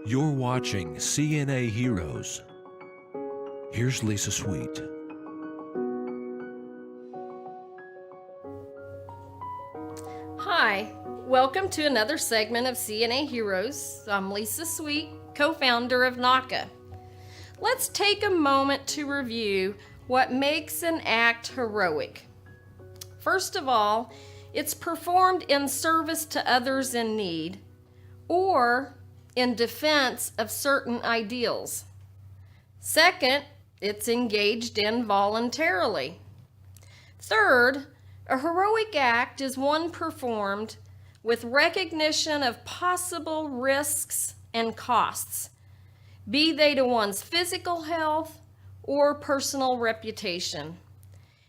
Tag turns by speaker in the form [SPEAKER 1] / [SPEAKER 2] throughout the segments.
[SPEAKER 1] You're watching CNA Heroes. Here's Lisa Sweet.
[SPEAKER 2] Hi, welcome to another segment of CNA Heroes. I'm Lisa Sweet, co-founder of NACA. Let's take a moment to review what makes an act heroic. First of all, it's performed in service to others in need or in defense of certain ideals. Second, it's engaged in voluntarily. Third, a heroic act is one performed with recognition of possible risks and costs, be they to one's physical health or personal reputation.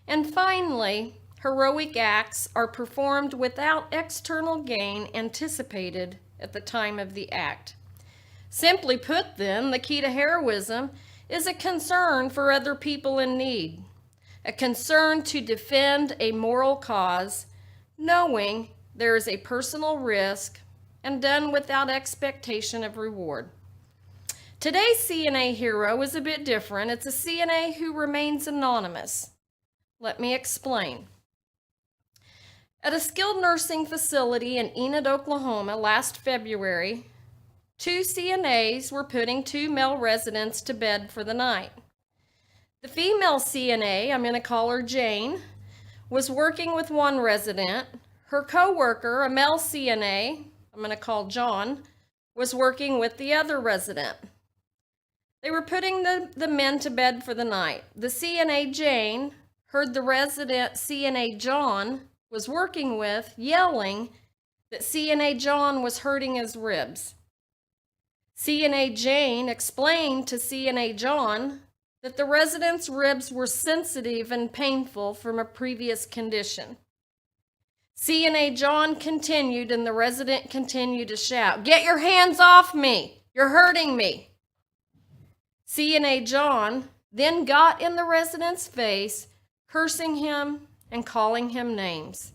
[SPEAKER 2] And finally, heroic acts are performed without external gain anticipated at the time of the act. Simply put, then, the key to heroism is a concern for other people in need, a concern to defend a moral cause, knowing there is a personal risk and done without expectation of reward. Today's CNA hero is a bit different. It's a CNA who remains anonymous. Let me explain. At a skilled nursing facility in Enid, Oklahoma last February, 2 CNAs were putting 2 male residents to bed for the night. The female CNA, I'm going to call her Jane, was working with one resident. Her co-worker, a male CNA, I'm going to call John, was working with the other resident. They were putting the men to bed for the night. The CNA Jane heard the resident CNA John was working with yelling that CNA John was hurting his ribs. CNA Jane explained to CNA John that the resident's ribs were sensitive and painful from a previous condition. CNA John continued, and the resident continued to shout, "Get your hands off me! You're hurting me!" CNA John then got in the resident's face, cursing him and calling him names.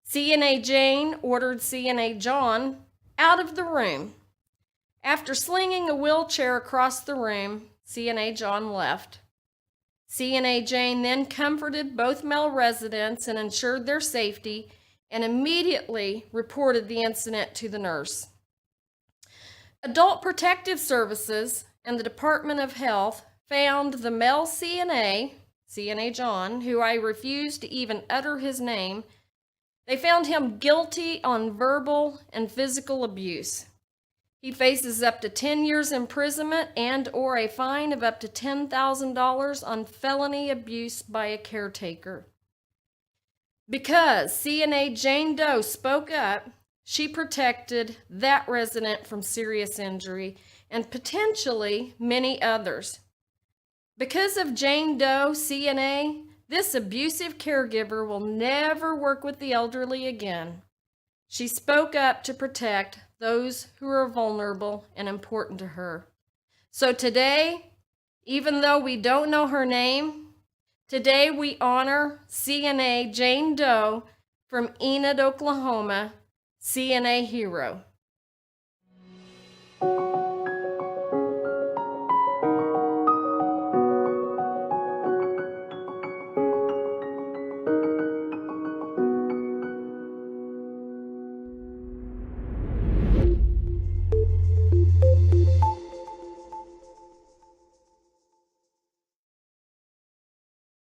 [SPEAKER 2] CNA Jane ordered CNA John out of the room. After slinging a wheelchair across the room, CNA John left. CNA Jane then comforted both male residents and ensured their safety and immediately reported the incident to the nurse. Adult Protective Services and the Department of Health found the male CNA, CNA John, who I refused to even utter his name, they found him guilty on verbal and physical abuse. He faces up to 10 years imprisonment and or a fine of up to $10,000 on felony abuse by a caretaker. Because CNA Jane Doe spoke up, she protected that resident from serious injury and potentially many others. Because of Jane Doe, CNA, this abusive caregiver will never work with the elderly again. She spoke up to protect those who are vulnerable and important to her. So today, even though we don't know her name, today we honor CNA Jane Doe from Enid, Oklahoma, CNA Hero.